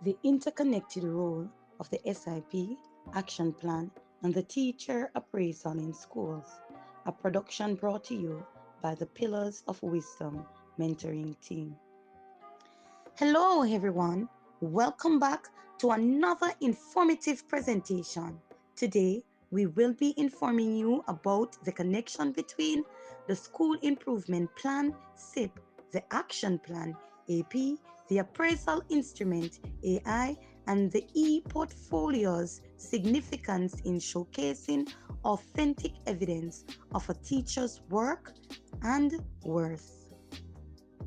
The interconnected role of the SIP, Action Plan, and the Teacher Appraisal in Schools, a production brought to you by the Pillars of Wisdom Mentoring Team. Hello, everyone. Welcome back to another informative presentation. Today, we will be informing you about the connection between the School Improvement Plan, SIP, the Action Plan, AP, the Appraisal Instrument, AI, and the e-portfolio's significance in showcasing authentic evidence of a teacher's work and worth.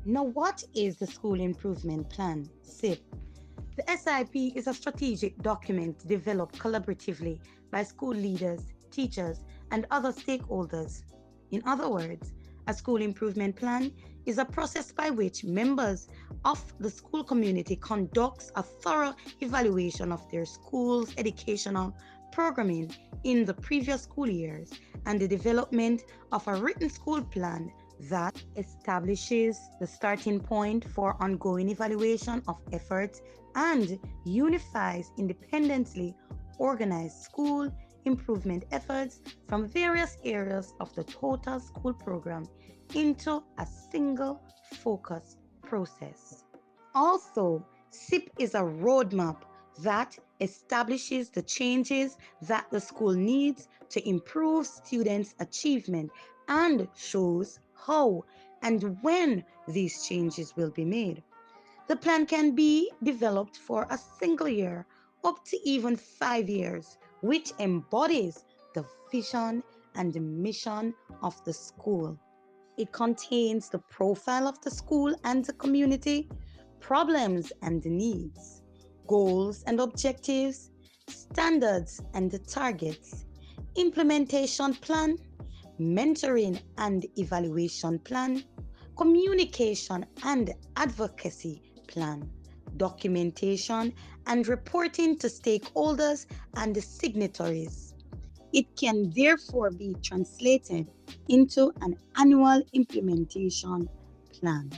Now, what is the School Improvement Plan, SIP? The SIP is a strategic document developed collaboratively by school leaders, teachers, and other stakeholders. In other words, a school improvement plan is a process by which members of the school community conducts a thorough evaluation of their school's educational programming in the previous school years and the development of a written school plan that establishes the starting point for ongoing evaluation of efforts and unifies independently organized school improvement efforts from various areas of the total school program into a single focused process. Also, SIP is a roadmap that establishes the changes that the school needs to improve students' achievement and shows how and when these changes will be made. The plan can be developed for a single year, up to even 5 years, which embodies the vision and the mission of the school. It contains the profile of the school and the community, problems and needs, goals and objectives, standards and targets, implementation plan, mentoring and evaluation plan, communication and advocacy plan, documentation and reporting to stakeholders and signatories. It can therefore be translated into an annual implementation plan.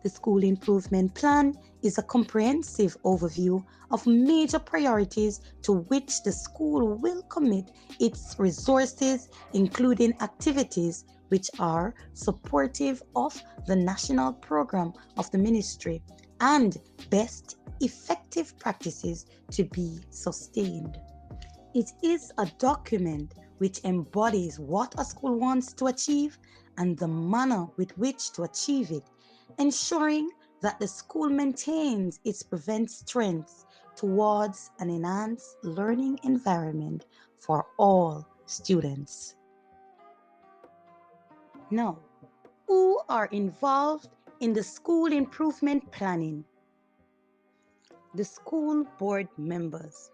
The School Improvement Plan is a comprehensive overview of major priorities to which the school will commit its resources, including activities which are supportive of the national program of the ministry and best effective practices to be sustained. It is a document which embodies what a school wants to achieve and the manner with which to achieve it, ensuring that the school maintains its prevent strengths towards an enhanced learning environment for all students. Now, who are involved in the school improvement planning? The school board members.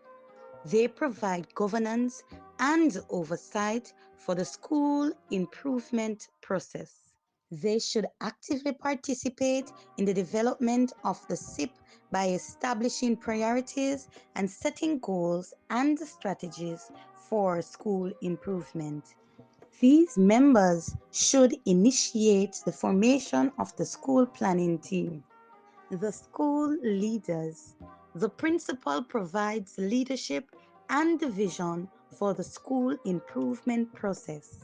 They provide governance and oversight for the school improvement process. They should actively participate in the development of the SIP by establishing priorities and setting goals and strategies for school improvement. These members should initiate the formation of the school planning team. The school leaders. The principal provides leadership and vision for the school improvement process.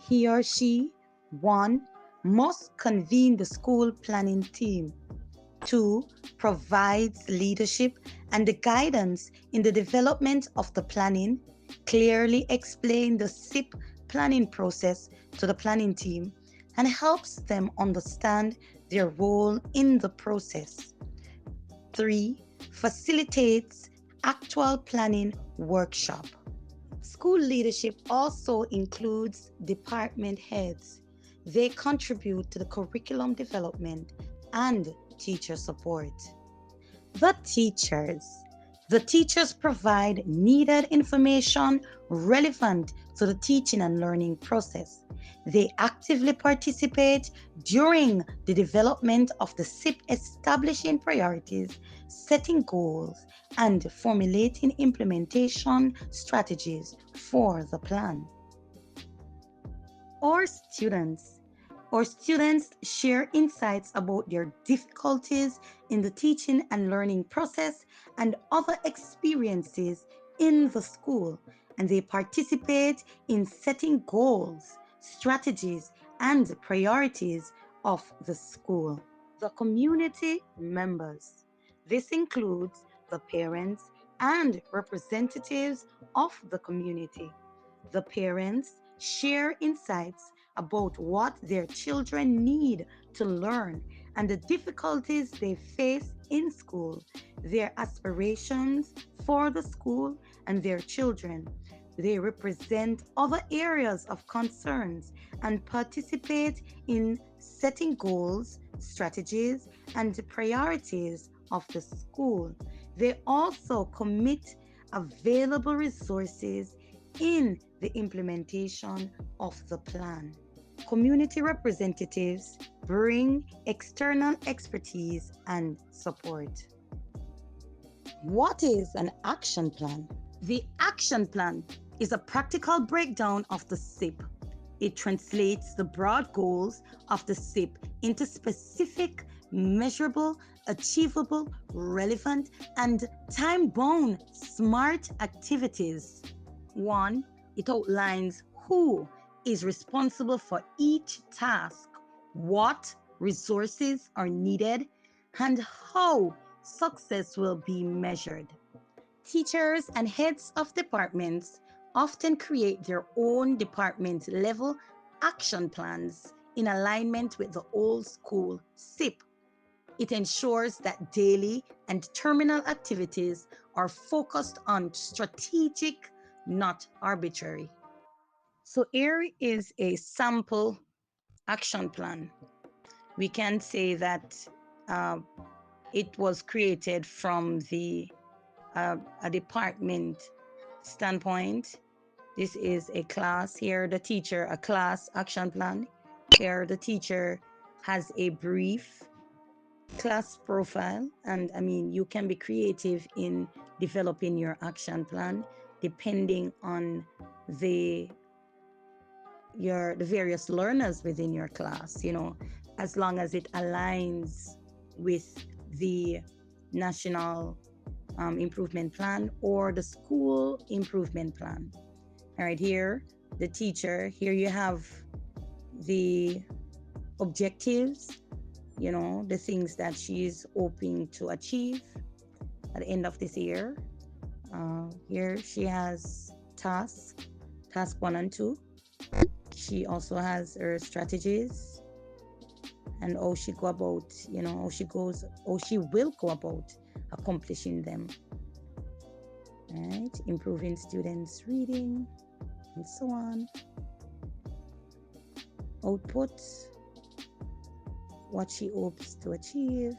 He or she, 1, must convene the school planning team. 2, provides leadership and the guidance in the development of the planning, clearly explain the SIP planning process to the planning team, and helps them understand their role in the process. 3, facilitates actual planning workshop. School leadership also includes department heads. They contribute to the curriculum development and teacher support. The teachers. The teachers provide needed information relevant to the teaching and learning process. They actively participate during the development of the SIP, establishing priorities, setting goals, and formulating implementation strategies for the plan. Or students. Our students share insights about their difficulties in the teaching and learning process and other experiences in the school, and they participate in setting goals, strategies, and priorities of the school. The community members. This includes the parents and representatives of the community. The parents share insights about what their children need to learn and the difficulties they face in school, their aspirations for the school and their children. They represent other areas of concerns and participate in setting goals, strategies, and priorities of the school. They also commit available resources in the implementation of the plan. Community representatives bring external expertise and support. What is an action plan? The action plan is a practical breakdown of the SIP. It translates the broad goals of the SIP into specific, measurable, achievable, relevant, and time-bound SMART activities. 1. It outlines who is responsible for each task, what resources are needed, and how success will be measured. Teachers and heads of departments often create their own department level action plans in alignment with the old school SIP. It ensures that daily and terminal activities are focused on strategic, not arbitrary. So here is a sample action plan. We can say that uh, it was created from a department standpoint. This is a class. Here the teacher, a class action plan. Here the teacher has a brief class profile, and I mean you can be creative in developing your action plan depending on the various learners within your class, as long as it aligns with the national improvement plan or the school improvement plan. All right, here the teacher, here you have the objectives, the things that she's hoping to achieve at the end of this year. Here she has task 1 and 2. She also has her strategies and how she go about, how she will go about accomplishing them. All right, improving students' reading and so on. Output, what she hopes to achieve.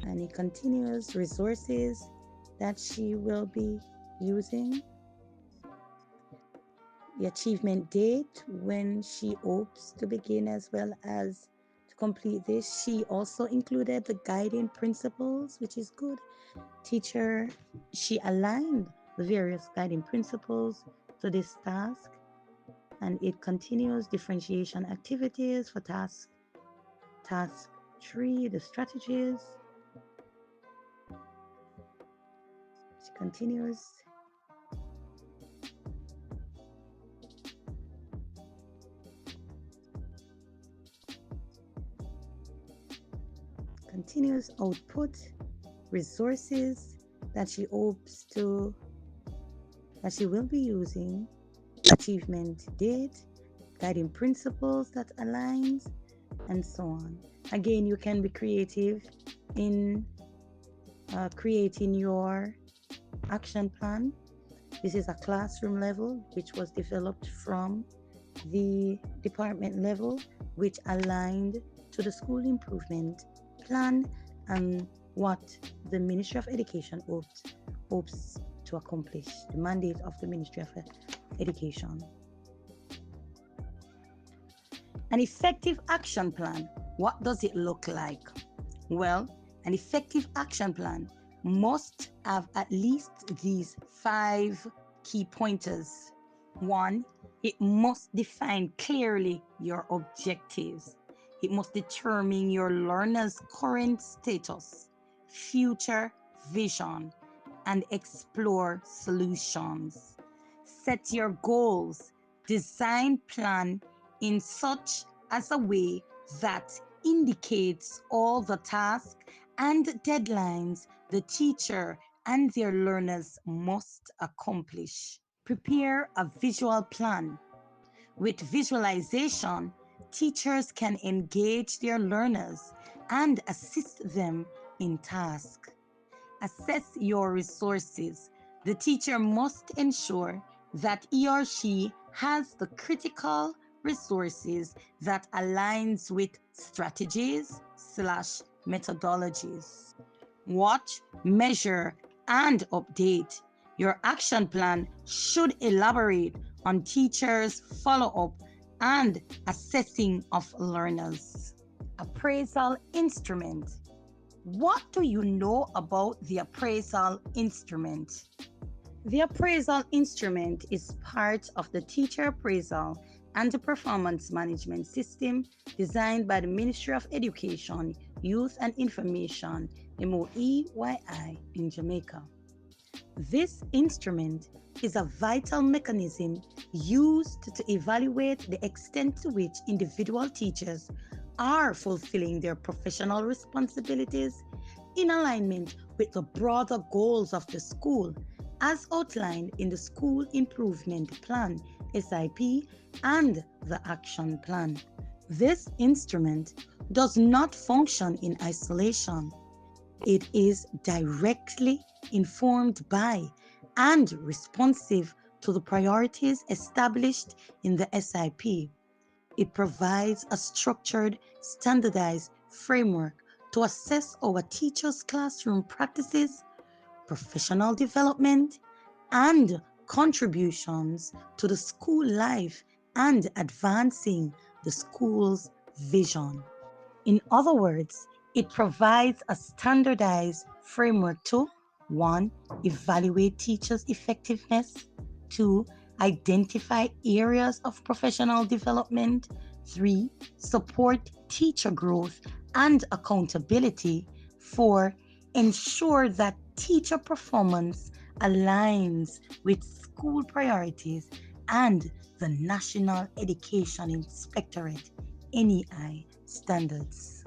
And it continues, resources that she will be using. The achievement date, when she hopes to begin as well as to complete this. She also included the guiding principles, which is good. Teacher, she aligned the various guiding principles to this task. And it continues differentiation activities for task 3, the strategies. She continues. Continuous output, resources that she hopes to, that she will be using, achievement date, guiding principles that aligns, and so on. Again, you can be creative in creating your action plan. This is a classroom level, which was developed from the department level, which aligned to the school improvement plan and what the Ministry of Education hopes to accomplish, the mandate of the Ministry of Education. An effective action plan, what does it look like? Well, an effective action plan must have at least these 5 key pointers. 1, It must define clearly your objectives. It must determine your learner's current status, future vision, and explore solutions. Set your goals, design plan in such as a way that indicates all the tasks and deadlines the teacher and their learners must accomplish. Prepare a visual plan. With visualization, teachers can engage their learners and assist them in tasks. Assess your resources. The teacher must ensure that he or she has the critical resources that aligns with strategies/methodologies. Watch, measure, and update. Your action plan should elaborate on teachers' follow up and assessing of learners. Appraisal instrument. What do you know about the appraisal instrument? The appraisal instrument is part of the teacher appraisal and the performance management system designed by the Ministry of Education, Youth and Information, MOEYI, in Jamaica. This instrument is a vital mechanism used to evaluate the extent to which individual teachers are fulfilling their professional responsibilities in alignment with the broader goals of the school as outlined in the School Improvement Plan, SIP, and the Action Plan. This instrument does not function in isolation. It is directly informed by and responsive to the priorities established in the SIP. It provides a structured, standardized framework to assess our teachers' classroom practices, professional development, and contributions to the school life and advancing the school's vision. In other words, it provides a standardized framework to 1. Evaluate teachers' effectiveness, 2. Identify areas of professional development, 3. Support teacher growth and accountability, 4. Ensure that teacher performance aligns with school priorities and the National Education Inspectorate NEI standards.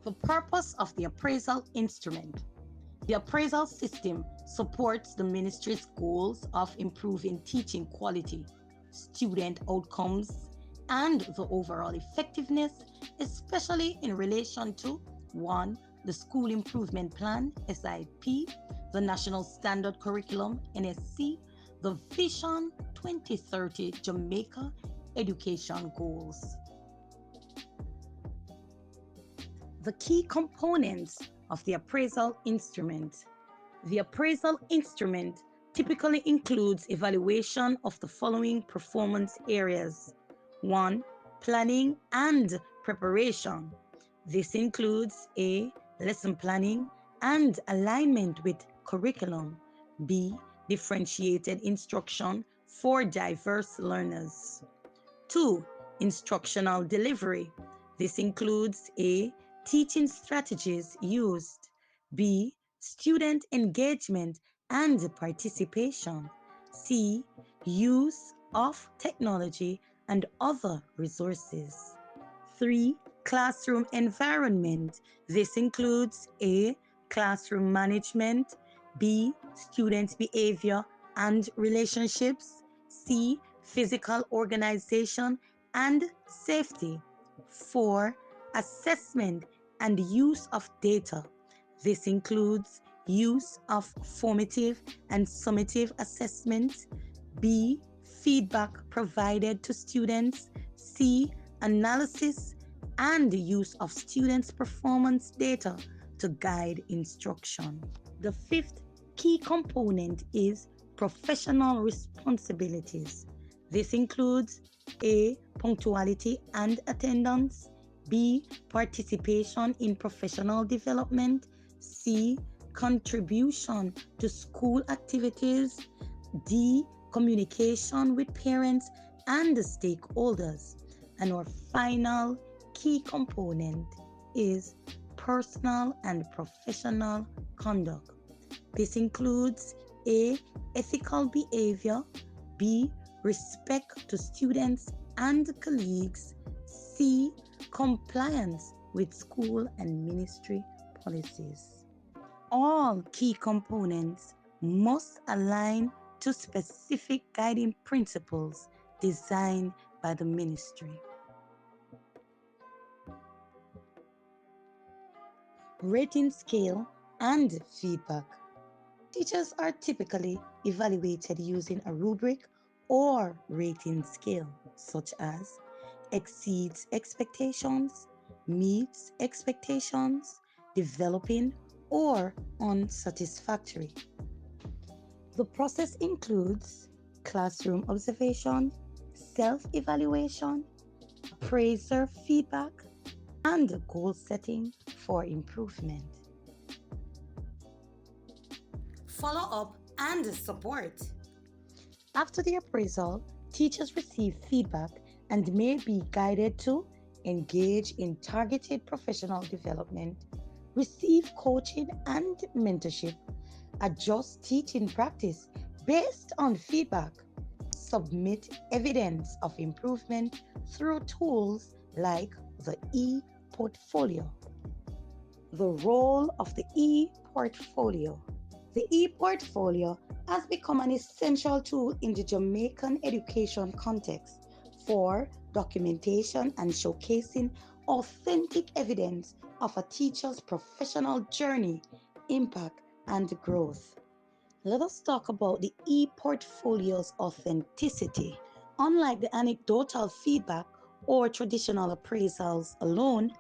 The purpose of the appraisal instrument. The appraisal system supports the ministry's goals of improving teaching quality, student outcomes, and the overall effectiveness, especially in relation to 1. The School Improvement Plan, SIP, the National Standard Curriculum, NSC, the Vision 2030 Jamaica Education Goals. The key components of the appraisal instrument. The appraisal instrument typically includes evaluation of the following performance areas. 1. Planning and preparation. This includes A. Lesson planning and alignment with curriculum. B. Differentiated instruction for diverse learners. 2. Instructional delivery. This includes A. Teaching strategies used. B. Student engagement and participation. C. Use of technology and other resources. 3. Classroom environment. This includes A. Classroom management. B. Student behavior and relationships. C. Physical organization and safety. 4. Assessment and use of data. This includes use of formative and summative assessments. B. Feedback provided to students. C. Analysis and use of students' performance data to guide instruction. The fifth key component is professional responsibilities. This includes A. Punctuality and attendance. B. Participation in professional development. C. Contribution to school activities. D. Communication with parents and the stakeholders. And our final key component is personal and professional conduct. This includes A. Ethical behavior, B. Respect to students and colleagues, C. Compliance with school and ministry policies. All key components must align to specific guiding principles designed by the ministry. Rating scale and feedback. Teachers are typically evaluated using a rubric or rating scale, such as exceeds expectations, meets expectations, developing, or unsatisfactory. The process includes classroom observation, self-evaluation, appraiser feedback, and goal setting for improvement. Follow-up and support. After the appraisal, teachers receive feedback and may be guided to engage in targeted professional development, receive coaching and mentorship, adjust teaching practice based on feedback, submit evidence of improvement through tools like the e-portfolio. The role of the e-portfolio. The e-portfolio has become an essential tool in the Jamaican education context for documentation and showcasing authentic evidence of a teacher's professional journey, impact, and growth. Let us talk about the e-portfolio's authenticity. Unlike the anecdotal feedback or traditional appraisals alone,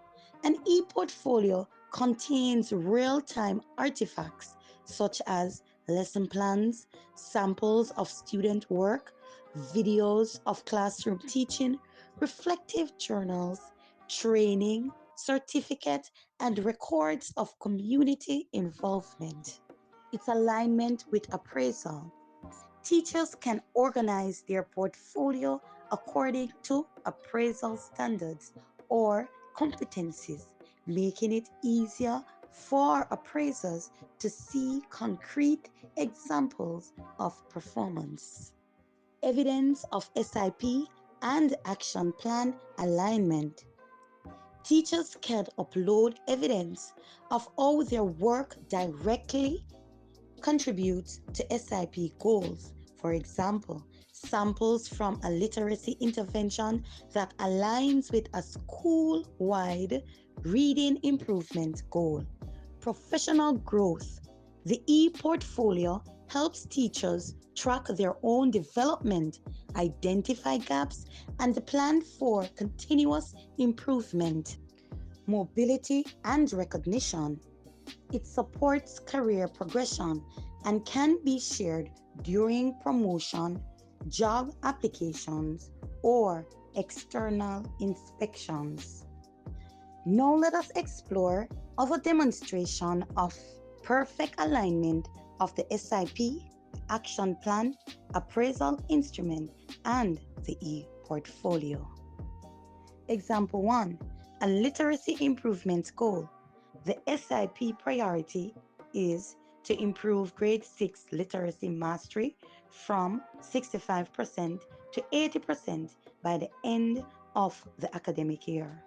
an e-portfolio contains real-time artifacts such as lesson plans, samples of student work, videos of classroom teaching, reflective journals, training, certificate, and records of community involvement. Its alignment with appraisal. Teachers can organize their portfolio according to appraisal standards or competencies, making it easier for appraisers to see concrete examples of performance. Evidence of SIP and action plan alignment. Teachers can upload evidence of how their work directly contributes to SIP goals. For example, samples from a literacy intervention that aligns with a school-wide reading improvement goal. Professional growth. The e-portfolio helps teachers track their own development, identify gaps, and plan for continuous improvement. Mobility and recognition. It supports career progression and can be shared during promotion, job applications, or external inspections. Now let us explore other demonstration of perfect alignment of the SIP, action plan, appraisal instrument, and the e-portfolio. Example 1. A literacy improvement goal. The SIP priority is to improve grade 6 literacy mastery from 65% to 80% by the end of the academic year.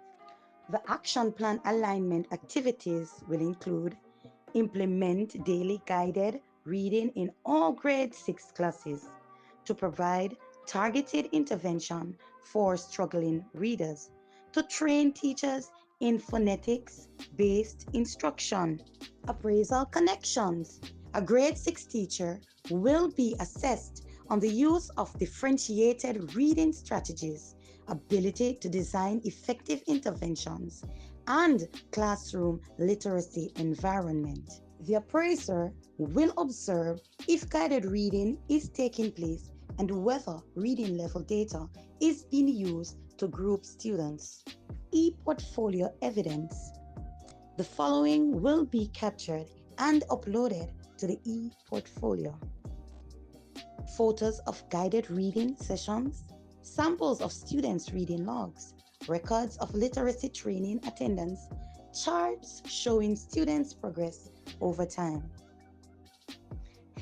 The action plan alignment activities will include implement daily guided reading in all grade 6 classes to provide targeted intervention for struggling readers, to train teachers in phonetics-based instruction. Appraisal connections. A grade 6 teacher will be assessed on the use of differentiated reading strategies, ability to design effective interventions, and classroom literacy environment. The appraiser will observe if guided reading is taking place and whether reading level data is being used to group students. E-portfolio evidence. The following will be captured and uploaded to the e-portfolio. Photos of guided reading sessions, samples of students' reading logs, records of literacy training attendance, charts showing students' progress over time.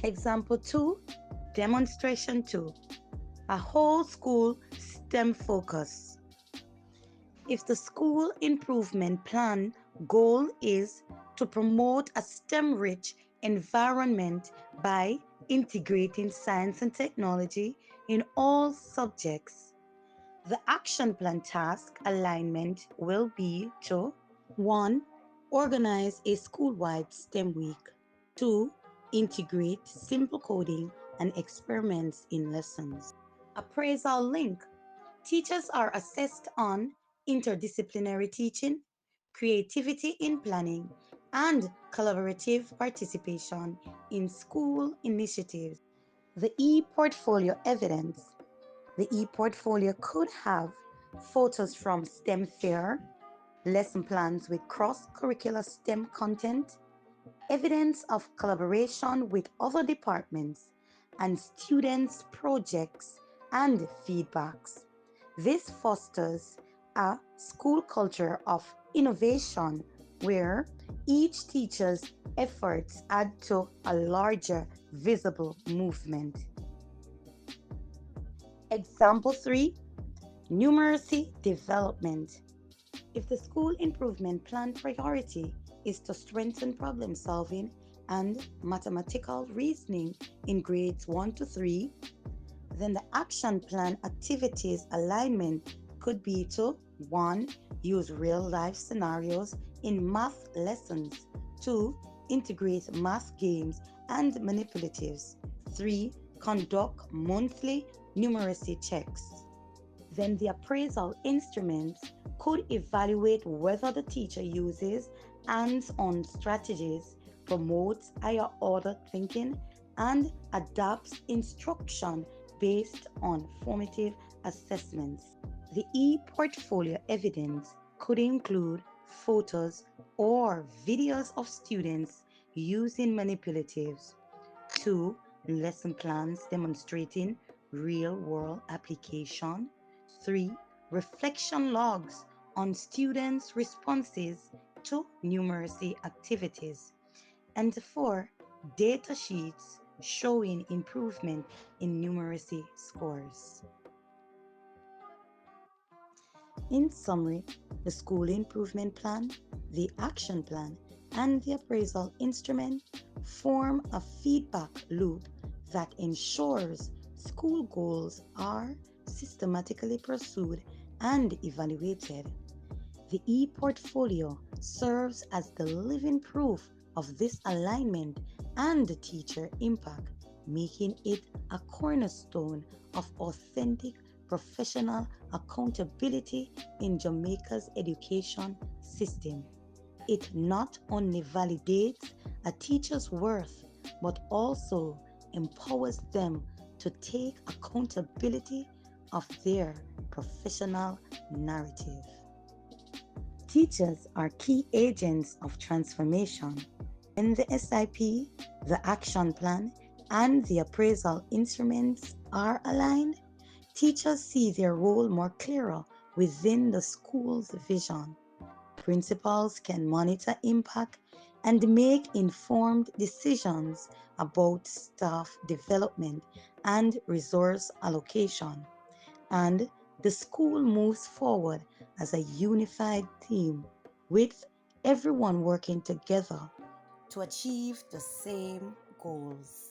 Example 2, demonstration 2, a whole school STEM focus. If the school improvement plan goal is to promote a STEM-rich environment by integrating science and technology in all subjects, the action plan task alignment will be to 1. Organize a school-wide STEM week. 2. Integrate simple coding and experiments in lessons. Appraisal link. Teachers are assessed on interdisciplinary teaching, creativity in planning, and collaborative participation in school initiatives. The e-portfolio evidence. The e-portfolio could have photos from STEM fair, lesson plans with cross-curricular STEM content, evidence of collaboration with other departments, and students' projects and feedbacks. This fosters a school culture of innovation where each teacher's efforts add to a larger visible movement. Example 3, numeracy development. If the school improvement plan priority is to strengthen problem solving and mathematical reasoning in grades 1 to 3, then the action plan activities alignment could be to 1. Use real-life scenarios in math lessons. 2. Integrate math games and manipulatives. 3. Conduct monthly numeracy checks. Then the appraisal instruments could evaluate whether the teacher uses hands-on strategies, promotes higher order thinking, and adapts instruction based on formative assessments. The e-portfolio evidence could include photos or videos of students using manipulatives. 2. Lesson plans demonstrating real-world application. 3. Reflection logs on students' responses to numeracy activities. And 4. Data sheets showing improvement in numeracy scores. In summary, the school improvement plan, the action plan, and the appraisal instrument form a feedback loop that ensures school goals are systematically pursued and evaluated. The e-portfolio serves as the living proof of this alignment and the teacher impact, making it a cornerstone of authentic professional accountability in Jamaica's education system. It not only validates a teacher's worth, but also empowers them to take accountability of their professional narrative. Teachers are key agents of transformation. When the SIP, the action plan, and the appraisal instruments are aligned, teachers see their role more clearer within the school's vision. Principals can monitor impact and make informed decisions about staff development and resource allocation. And the school moves forward as a unified team with everyone working together to achieve the same goals.